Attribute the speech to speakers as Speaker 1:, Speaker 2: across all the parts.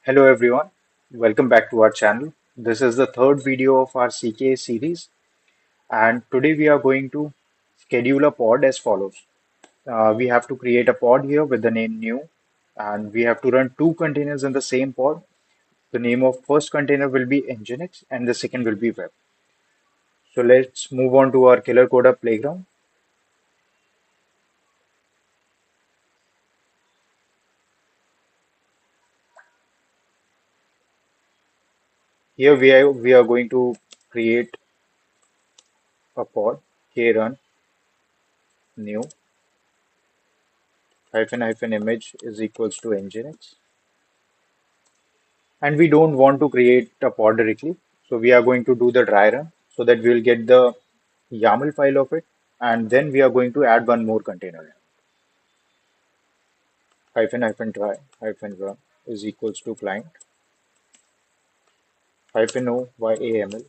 Speaker 1: Hello everyone, welcome back to our channel. This is the third video of our CKA series, and today we are going to schedule a pod as follows. We have to create a pod here with the name new, and we have to run two containers in the same pod. The name of first container will be Nginx and the second will be web. So let's move on to our killer coder playground. Here we are going to create a pod krun new hyphen image is equals to Nginx. And we don't want to create a pod directly. So we are going to do the dry run so that we will get the YAML file of it. And then we are going to add one more container. Dry run is equals to client o YAML.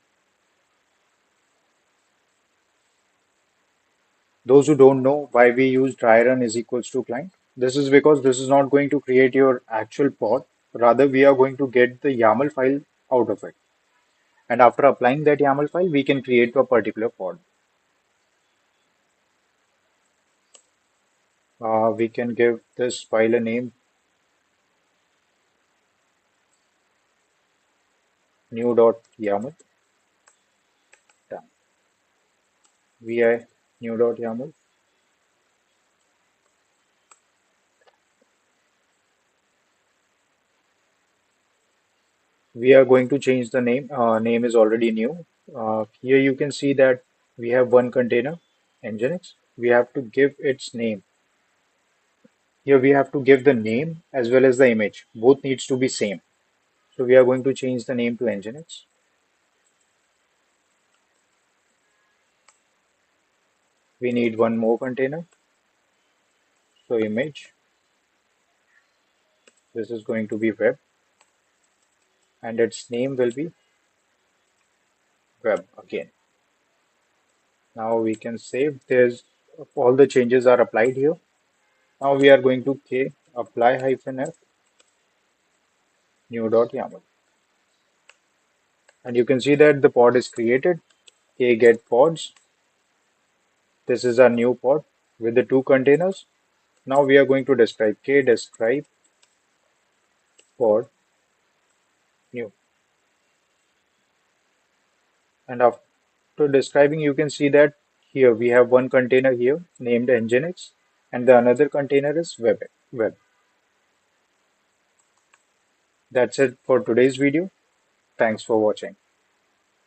Speaker 1: Those who don't know why we use dry run is equals to client, this is because this is not going to create your actual pod. Rather, we are going to get the YAML file out of it. And after applying that YAML file, we can create a particular pod. We can give this file a name new.yaml. Done. Vi new.yaml. We are going to change the name. Name is already new. Here you can see that we have one container, Nginx. We have to give its name. Here we have to give the name as well as the image. Both needs to be same. So we are going to change the name to Nginx. We need one more container. So image. This is going to be web, and its name will be web again. Now we can save. There's all the changes are applied here. Now we are going to k apply -f new.yaml. And you can see that the pod is created. K get pods. This is our new pod with the two containers. Now we are going to describe k describe pod new. And after describing, you can see that here we have one container here named Nginx, and the another container is web. That's it for today's video. Thanks for watching.